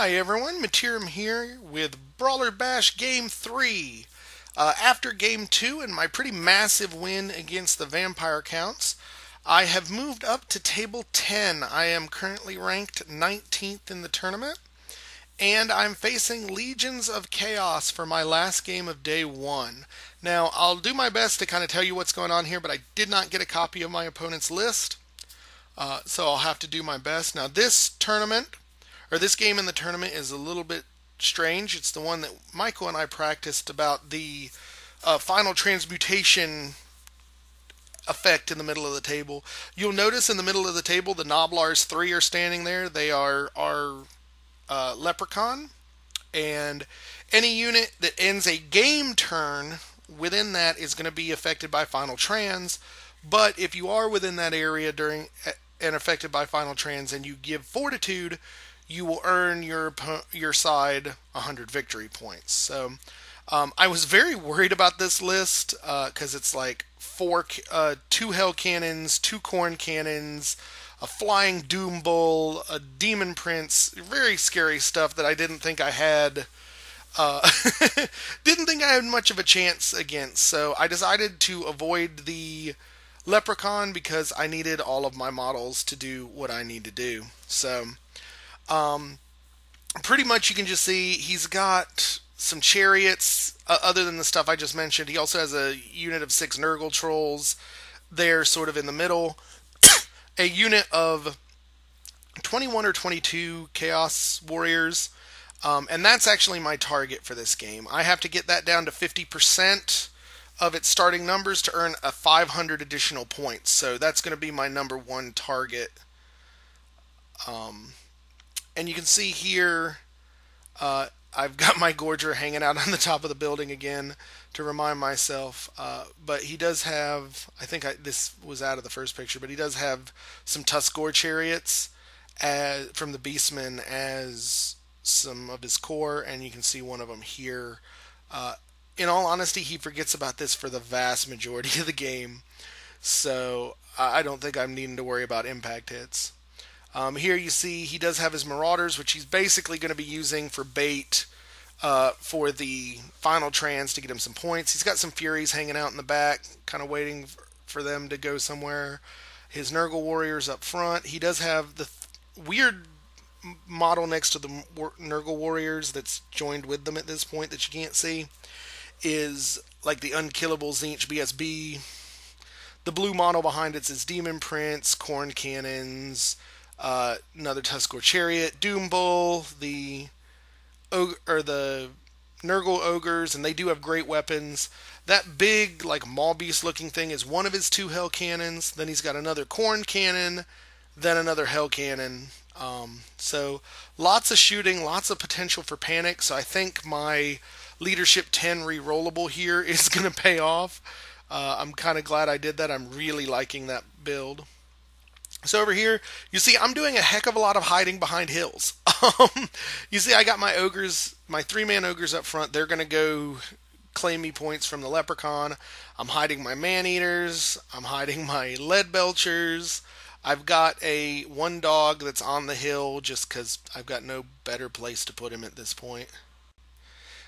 Hi everyone, Materim here with Brawler Bash Game 3. After Game 2 and my pretty massive win against the Vampire Counts, I have moved up to Table 10. I am currently ranked 19th in the tournament, and I'm facing Legions of Chaos for my last game of Day 1. Now, I'll do my best to kind of tell you what's going on here, but I did not get a copy of my opponent's list, so I'll have to do my best. Now, this game in the tournament is a little bit strange. It's the one that Michael and I practiced about the final transmutation effect in the middle of the table. You'll notice in the middle of the table the Noblars 3 are standing there. They are our Leprechaun, and any unit that ends a game turn within that is going to be affected by final trans. But if you are within that area during and affected by final trans and you give fortitude, you will earn your side 100 victory points. So I was very worried about this list because it's like two hell cannons, 2 corn cannons, a flying doom bull, a demon prince, very scary stuff that I didn't think I had. Didn't think I had much of a chance against. So I decided to avoid the Leprechaun because I needed all of my models to do what I need to do. So pretty much you can just see he's got some chariots other than the stuff I just mentioned. He also has a unit of 6 Nurgle trolls there sort of in the middle. A unit of 21 or 22 Chaos Warriors. And that's actually my target for this game. I have to get that down to 50% of its starting numbers to earn a 500 additional points. So that's going to be my number 1 target. And you can see here, I've got my Gorger hanging out on the top of the building again to remind myself. But he does have, this was out of the first picture, but he does have some Tuskgore chariots from the Beastmen as some of his core, and you can see one of them here. In all honesty, he forgets about this for the vast majority of the game, so I don't think I'm needing to worry about impact hits. Here you see he does have his Marauders, which he's basically going to be using for bait for the final trans to get him some points. He's got some Furies hanging out in the back, kind of waiting for them to go somewhere. His Nurgle Warriors up front. He does have the weird model next to the Nurgle Warriors that's joined with them at this point that you can't see. Is like the unkillable Tzeentch BSB. The blue model behind it's his Demon Prince, Corn Cannons, another Tuskgore Chariot, Doom Bull, the Nurgle Ogres, and they do have great weapons. That big, like, Maul Beast looking thing is one of his 2 Hell Cannons. Then he's got another Corn Cannon, then another Hell Cannon. So lots of shooting, lots of potential for panic. So I think my Leadership 10 rerollable here is going to pay off. I'm kind of glad I did that. I'm really liking that build. So over here, you see I'm doing a heck of a lot of hiding behind hills. You see I got my ogres, my 3-man ogres up front. They're going to go claim me points from the Leprechaun. I'm hiding my Man-Eaters. I'm hiding my Lead Belchers. I've got a 1 dog that's on the hill just because I've got no better place to put him at this point.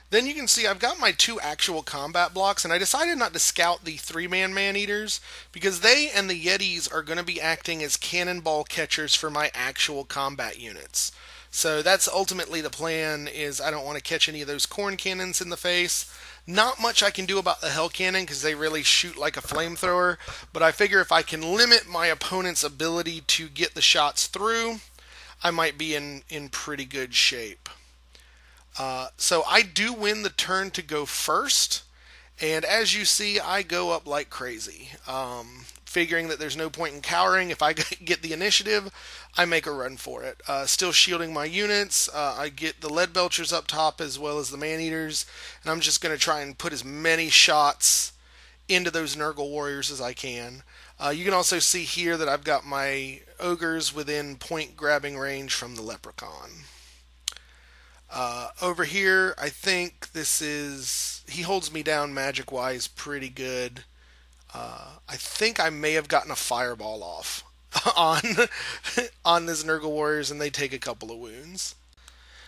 Then you can see I've got my 2 actual combat blocks, and I decided not to scout the 3-man Man-Eaters because they and the Yetis are going to be acting as cannonball catchers for my actual combat units. So that's ultimately the plan, is I don't want to catch any of those corn cannons in the face. Not much I can do about the Hell Cannon because they really shoot like a flamethrower, but I figure if I can limit my opponent's ability to get the shots through, I might be in pretty good shape. So I do win the turn to go first, and as you see, I go up like crazy. Figuring that there's no point in cowering. If I get the initiative, I make a run for it. Still shielding my units. I get the Lead Belchers up top as well as the Man-Eaters, and I'm just going to try and put as many shots into those Nurgle Warriors as I can. You can also see here that I've got my Ogres within point grabbing range from the Leprechaun. Over here, I think he holds me down magic-wise pretty good. I think I may have gotten a fireball off on this Nurgle Warriors, and they take a couple of wounds.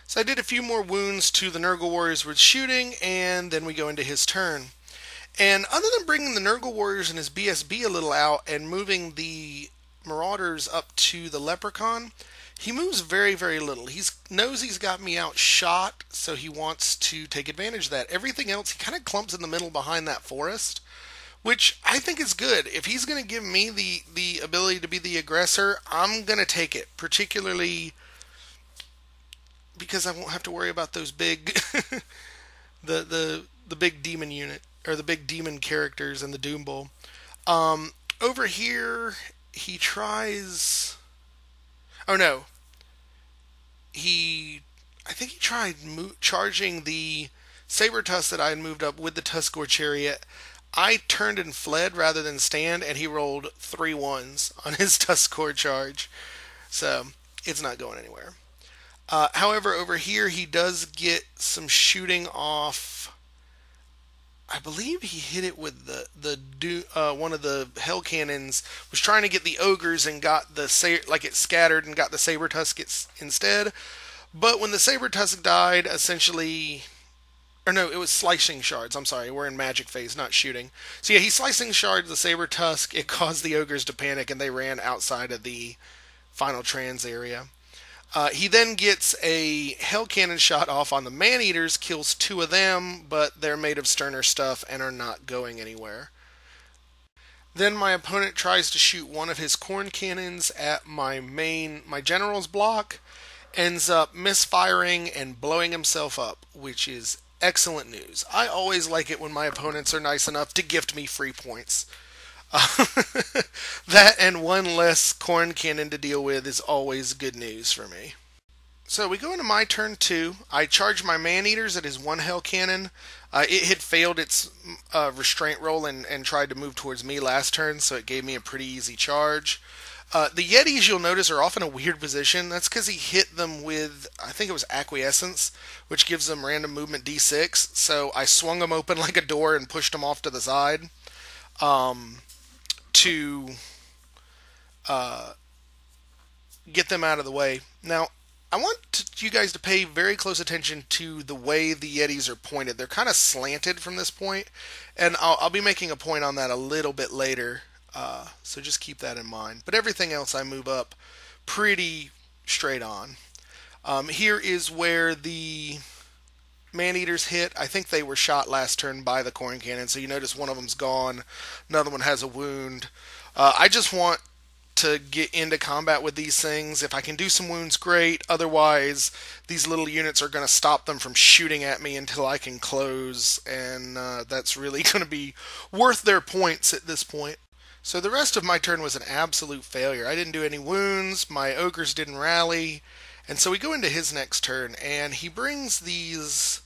So I did a few more wounds to the Nurgle Warriors with shooting, and then we go into his turn. And other than bringing the Nurgle Warriors and his BSB a little out and moving the Marauders up to the Leprechaun, he moves very, very little. He knows he's got me outshot, so he wants to take advantage of that. Everything else, he kind of clumps in the middle behind that forest, which I think is good. If he's going to give me the ability to be the aggressor, I'm going to take it, particularly because I won't have to worry about those big the big demon unit or the big demon characters in the Doom Bowl. Over here he tries. Oh no, I think he tried charging the saber tusk that I had moved up with the Tuskor chariot. I turned and fled rather than stand, and he rolled 3 1s on his Tuskor charge, so it's not going anywhere. However, over here he does get some shooting off. I believe he hit it with one of the hell cannons. Was trying to get the ogres and got the it scattered and got the saber tusk instead. But when the saber tusk died, essentially. Or no, it was slicing shards. I'm sorry, we're in magic phase, not shooting. So yeah, he slicing shards the saber tusk. It caused the ogres to panic, and they ran outside of the final trans area. He then gets a hell cannon shot off on the man-eaters, kills 2 of them, but they're made of sterner stuff and are not going anywhere. Then my opponent tries to shoot one of his corn cannons at my general's block, ends up misfiring and blowing himself up, which is excellent news. I always like it when my opponents are nice enough to gift me free points. That and one less corn cannon to deal with is always good news for me. So we go into my turn 2. I charge my man-eaters at his 1 hell cannon. It had failed its restraint roll and tried to move towards me last turn, so it gave me a pretty easy charge. The Yetis, you'll notice, are often a weird position. That's because he hit them with, I think it was Acquiescence, which gives them random movement D6. So I swung them open like a door and pushed them off to the side to get them out of the way. Now, I want you guys to pay very close attention to the way the Yetis are pointed. They're kind of slanted from this point, and I'll be making a point on that a little bit later. So just keep that in mind. But everything else I move up pretty straight on. Here is where the man-eaters hit. I think they were shot last turn by the corn cannon, so you notice one of them's gone. Another one has a wound. I just want to get into combat with these things. If I can do some wounds, great. Otherwise, these little units are going to stop them from shooting at me until I can close, and that's really going to be worth their points at this point. So the rest of my turn was an absolute failure. I didn't do any wounds, my ogres didn't rally, and so we go into his next turn, and he brings these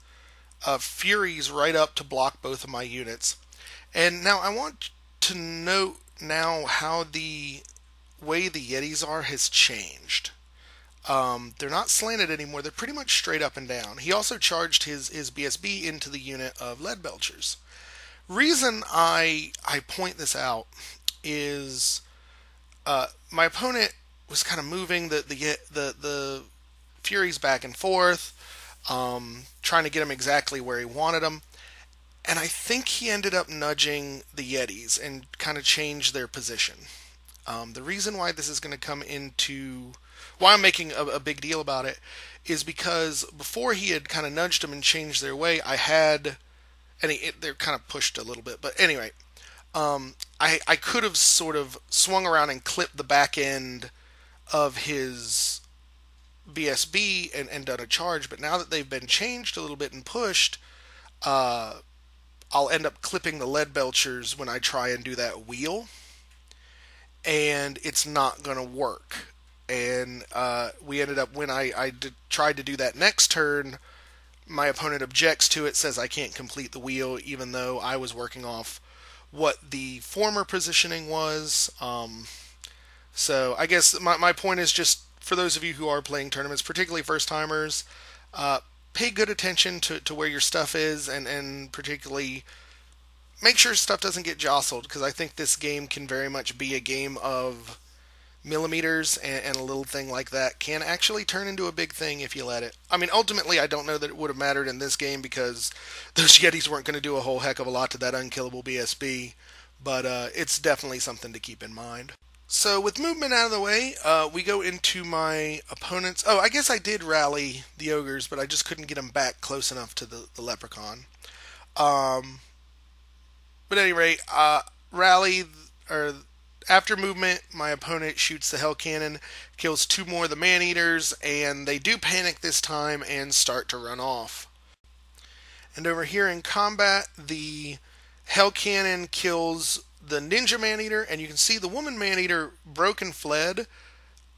furies right up to block both of my units. And now I want to note now how the way the Yetis are has changed. They're not slanted anymore, they're pretty much straight up and down. He also charged his BSB into the unit of lead belchers. Reason I point this out is my opponent was kind of moving the Furies back and forth, trying to get him exactly where he wanted them, and I think he ended up nudging the Yetis and kind of changed their position. The reason why this is going to come into why I'm making a big deal about it is because before he had kind of nudged them and changed their way, I had, and they're kind of pushed a little bit, but anyway. I could have sort of swung around and clipped the back end of his BSB and done a charge, but now that they've been changed a little bit and pushed, I'll end up clipping the lead belchers when I try and do that wheel, and it's not going to work. And we ended up, when I tried to do that next turn, my opponent objects to it, says I can't complete the wheel, even though I was working off what the former positioning was. So I guess my point is just for those of you who are playing tournaments, particularly first timers, pay good attention to where your stuff is, and particularly make sure stuff doesn't get jostled, because I think this game can very much be a game of millimeters, and a little thing like that can actually turn into a big thing if you let it. I mean, ultimately, I don't know that it would have mattered in this game because those Yetis weren't going to do a whole heck of a lot to that unkillable BSB, but it's definitely something to keep in mind. So with movement out of the way, we go into my opponent's... Oh, I guess I did rally the ogres, but I just couldn't get them back close enough to the leprechaun. But at any rate, rally, or after movement, my opponent shoots the hell cannon, kills 2 more of the man-eaters, and they do panic this time and start to run off. And over here in combat, the hell cannon kills the ninja man-eater, and you can see the woman man-eater broke and fled,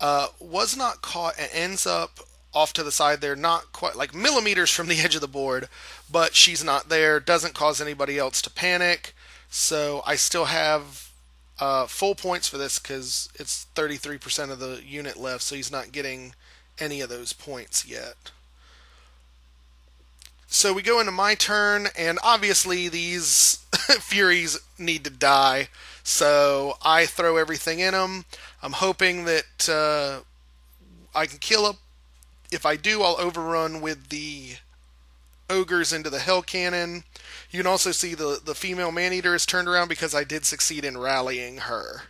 was not caught, and ends up off to the side there, not quite like millimeters from the edge of the board, but she's not there, doesn't cause anybody else to panic, so I still have full points for this because it's 33% of the unit left, so he's not getting any of those points yet. So we go into my turn, and obviously these Furies need to die, so I throw everything in them. I'm hoping that I can kill them. If I do, I'll overrun with the ogres into the hell cannon. You can also see the female man-eater is turned around because I did succeed in rallying her.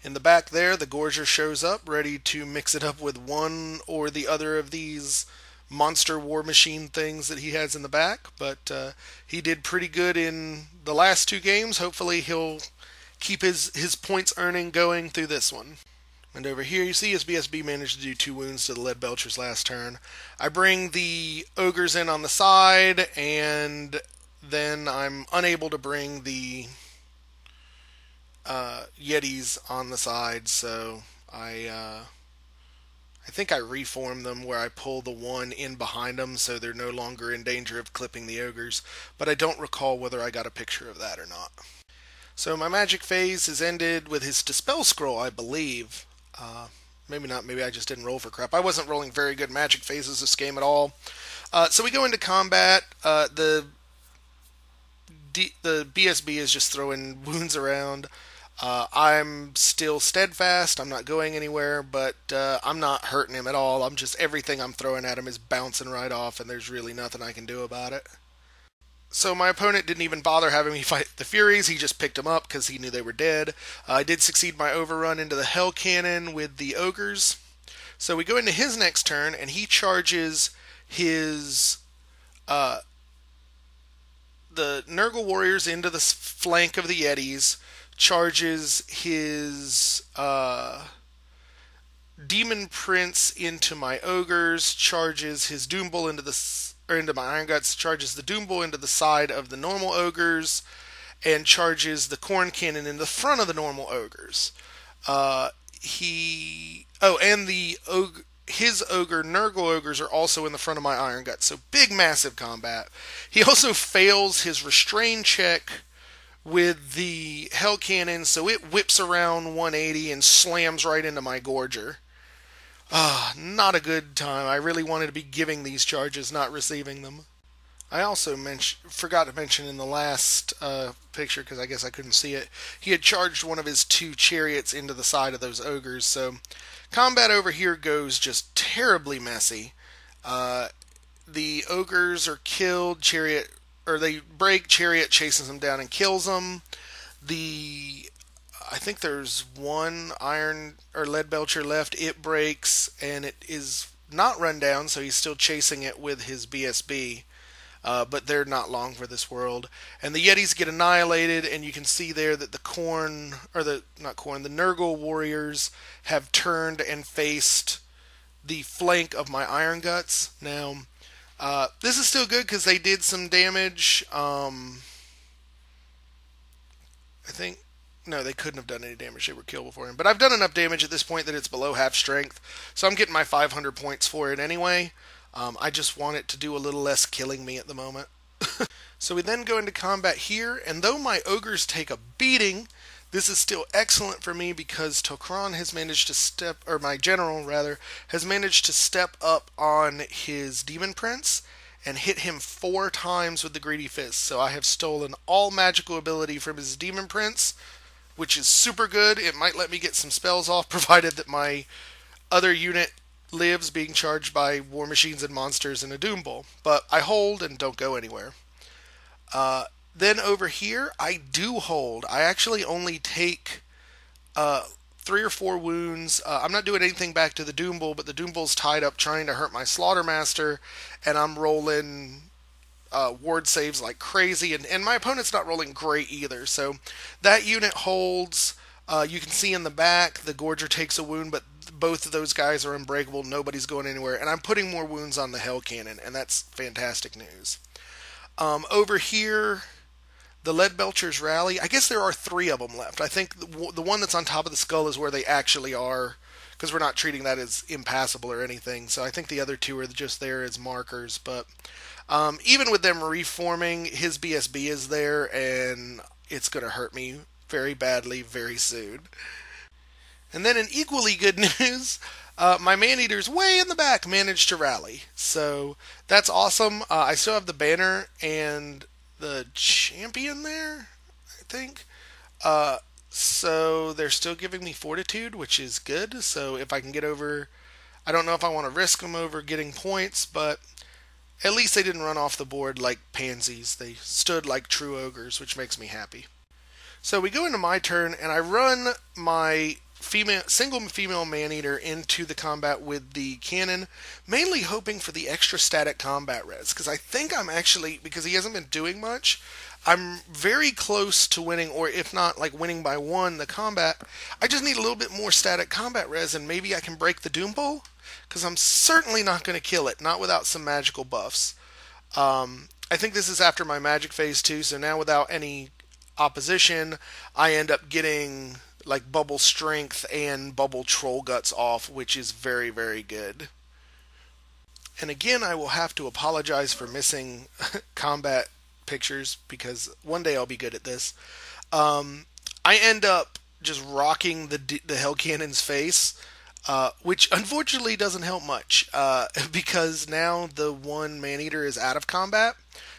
In the back there, the Gorger shows up, ready to mix it up with one or the other of these monster war machine things that he has in the back, but he did pretty good in the last 2 games. Hopefully he'll keep his points earning going through this one. And over here you see his BSB managed to do 2 wounds to the Lead Belcher's last turn. I bring the ogres in on the side, and then I'm unable to bring the Yetis on the side, so I think I reform them where I pull the one in behind them so they're no longer in danger of clipping the ogres, but I don't recall whether I got a picture of that or not. So my magic phase is ended with his Dispel Scroll, I believe. Maybe not, maybe I just didn't roll for crap. I wasn't rolling very good magic phases this game at all. So we go into combat. The BSB is just throwing wounds around. I'm still steadfast. I'm not going anywhere, but I'm not hurting him at all. Everything I'm throwing at him is bouncing right off, and there's really nothing I can do about it. So my opponent didn't even bother having me fight the Furies. He just picked them up because he knew they were dead. I did succeed my overrun into the hell cannon with the ogres. So we go into his next turn, and he charges his the Nurgle warriors into the flank of the Yetis, charges his Demon Prince into my ogres, charges his Doom Bull into my Iron Guts, charges the Doom Bull into the side of the normal ogres, and charges the Corn Cannon in the front of the normal ogres. His ogre, Nurgle ogres, are also in the front of my Iron Guts, so big, massive combat. He also fails his restrain check with the Hell Cannon, so it whips around 180 and slams right into my Gorger. Not a good time. I really wanted to be giving these charges, not receiving them. I also forgot to mention in the last picture, because I guess I couldn't see it, he had charged one of his 2 chariots into the side of those ogres, so combat over here goes just terribly messy. The ogres are killed, they break, chariot chases them down and kills them. I think there's one iron or lead belcher left. It breaks, and it is not run down, so he's still chasing it with his BSB. But they're not long for this world. And the Yetis get annihilated, and you can see there that the Nurgle warriors have turned and faced the flank of my Iron Guts. Now, this is still good because they did some damage. No, they couldn't have done any damage. They were killed before him. But I've done enough damage at this point that it's below half strength. So I'm getting my 500 points for it anyway. I just want it to do a little less killing me at the moment. So we then go into combat here. And though my ogres take a beating, this is still excellent for me because Tok'ran has managed to my general rather, has managed to step up on his Demon Prince and hit him 4 times with the Greedy Fist. So I have stolen all magical ability from his Demon Prince, which is super good. It might let me get some spells off, provided that my other unit lives, being charged by war machines and monsters in a Doom Bowl. But I hold and don't go anywhere. Then over here, I do hold. I actually only take 3 or 4 wounds. I'm not doing anything back to the Doom Bowl, but the Doom Bowl's tied up trying to hurt my Slaughtermaster, and I'm rolling ward saves like crazy, and my opponent's not rolling great either. So that unit holds. You can see in the back, the Gorger takes a wound, but both of those guys are unbreakable. Nobody's going anywhere, and I'm putting more wounds on the Hell Cannon, and that's fantastic news. Over here, the Lead Belchers rally. I guess there are 3 of them left. I think the one that's on top of the skull is where they actually are, because we're not treating that as impassable or anything. So I think the other 2 are just there as markers. But even with them reforming, his BSB is there, and it's going to hurt me very badly very soon. And then in equally good news, my Maneaters way in the back managed to rally. So that's awesome. I still have the banner and the champion there, I think. So they're still giving me fortitude, which is good. So if I can get over, I don't know if I want to risk them over getting points, but at least they didn't run off the board like pansies. They stood like true ogres, which makes me happy. So we go into my turn, and I run my single female Maneater into the combat with the cannon, mainly hoping for the extra static combat res, because I think I'm actually, because he hasn't been doing much, I'm very close to winning, or if not, like winning by 1 the combat. I just need a little bit more static combat res, and maybe I can break the Doom Bowl, because I'm certainly not going to kill it, not without some magical buffs. I think this is after my magic phase too, so now without any opposition, I end up getting like bubble strength and bubble troll guts off, which is very, very good. And again, I will have to apologize for missing combat pictures, because one day I'll be good at this. I end up just rocking the Hell Cannon's face, which unfortunately doesn't help much, because now the one Maneater is out of combat,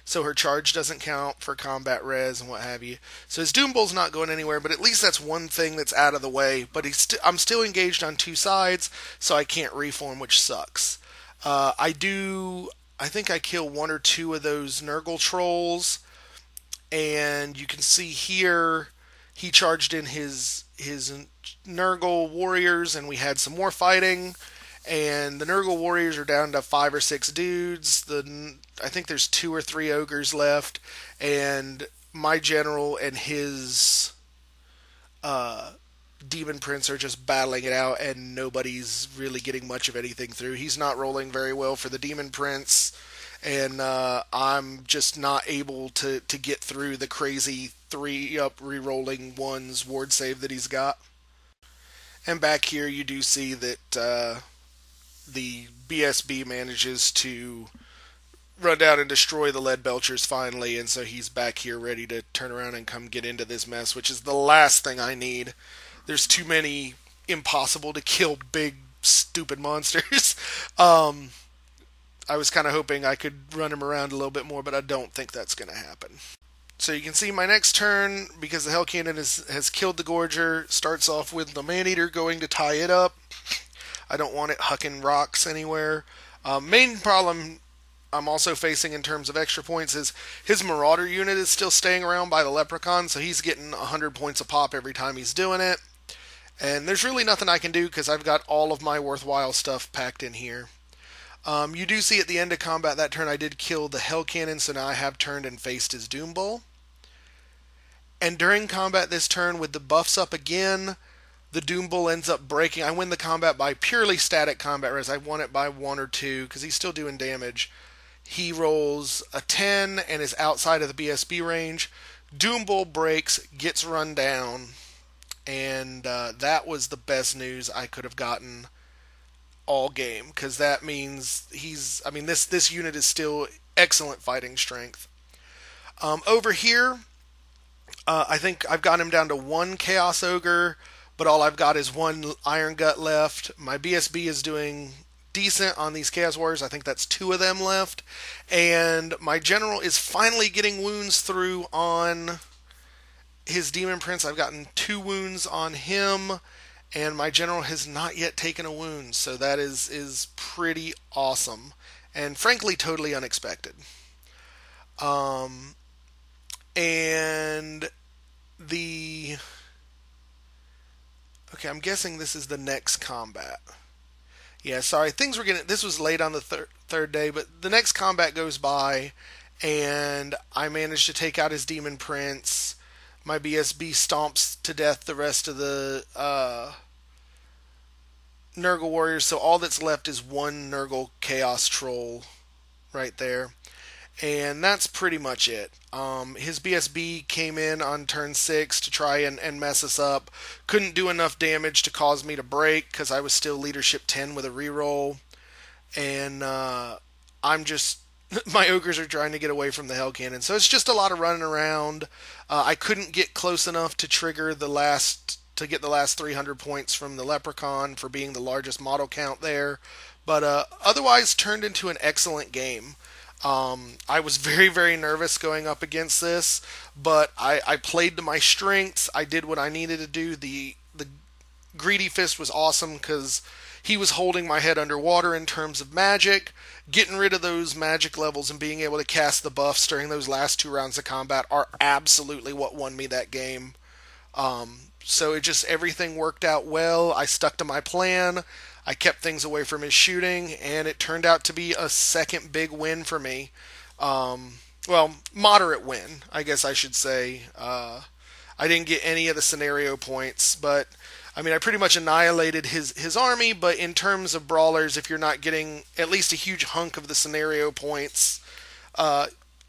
so her charge doesn't count for combat res and what have you. So his Doom Bowl's not going anywhere, but at least that's one thing that's out of the way. But I'm still engaged on 2 sides, so I can't reform, which sucks. I think I kill 1 or 2 of those Nurgle trolls, and you can see here he charged in his Nurgle warriors, and we had some more fighting. And the Nurgle warriors are down to 5 or 6 dudes. I think there's 2 or 3 ogres left, and my general and his demon prince are just battling it out, and nobody's really getting much of anything through. He's not rolling very well for the demon prince, and I'm just not able to get through the crazy 3-up re-rolling 1s ward save that he's got. And back here you do see that the BSB manages to run down and destroy the Lead Belchers finally, and so he's back here ready to turn around and come get into this mess, which is the last thing I need. There's too many impossible to kill big stupid monsters. I was kind of hoping I could run him around a little bit more, but I don't think that's going to happen. So you can see my next turn, because the Hell Cannon has killed the Gorger, starts off with the Maneater going to tie it up. I don't want it hucking rocks anywhere. Main problem I'm also facing in terms of extra points is his Marauder unit is still staying around by the Leprechaun, so he's getting 100 points a pop every time he's doing it. And there's really nothing I can do, because I've got all of my worthwhile stuff packed in here. You do see at the end of combat that turn I did kill the Hell Cannon, so now I have turned and faced his Doom Bowl. And during combat this turn, with the buffs up again, the Doom Bowl ends up breaking. I win the combat by purely static combat res. I won it by 1 or 2, because he's still doing damage. He rolls a 10 and is outside of the BSB range. Doom Bowl breaks, gets run down, and that was the best news I could have gotten all game, because that means this unit is still excellent fighting strength. Over here, I think I've got him down to 1 Chaos Ogre, but all I've got is 1 Iron Gut left. My BSB is doing decent on these Chaos Warriors. I think that's 2 of them left. And my general is finally getting wounds through on his Demon Prince. I've gotten 2 wounds on him, and my general has not yet taken a wound, so that is pretty awesome, and frankly totally unexpected. And the okay, I'm guessing this is the next combat. Yeah, sorry, things were getting. This was late on the third day, but the next combat goes by, and I managed to take out his Demon Prince. My BSB stomps to death the rest of the Nurgle warriors, so all that's left is one Nurgle Chaos Troll right there. And that's pretty much it. His BSB came in on turn 6 to try and mess us up. Couldn't do enough damage to cause me to break because I was still leadership 10 with a reroll. And I'm just... my ogres are trying to get away from the Hell Cannon. So it's just a lot of running around. I couldn't get close enough to trigger the last... to get the last 300 points from the Leprechaun for being the largest model count there. But otherwise turned into an excellent game. I was very, very nervous going up against this, but I played to my strengths. I did what I needed to do. The Greedy Fist was awesome because he was holding my head underwater in terms of magic. Getting rid of those magic levels and being able to cast the buffs during those last 2 rounds of combat are absolutely what won me that game. So it just, everything worked out well. I stuck to my plan. I kept things away from his shooting, and it turned out to be a second big win for me. Well, moderate win, I guess I should say. I didn't get any of the scenario points, but I mean, I pretty much annihilated his army, but in terms of brawlers, if you're not getting at least a huge hunk of the scenario points,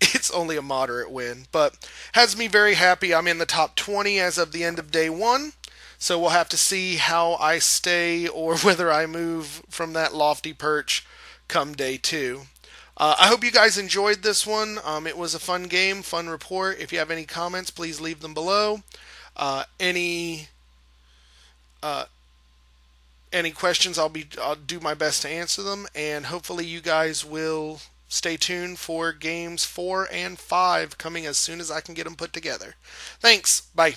it's only a moderate win. But has me very happy. I'm in the top 20 as of the end of day 1. So we'll have to see how I stay or whether I move from that lofty perch come day 2. I hope you guys enjoyed this one. It was a fun game, fun report. If you have any comments, please leave them below. Any questions, I'll do my best to answer them. And hopefully you guys will stay tuned for games 4 and 5 coming as soon as I can get them put together. Thanks. Bye.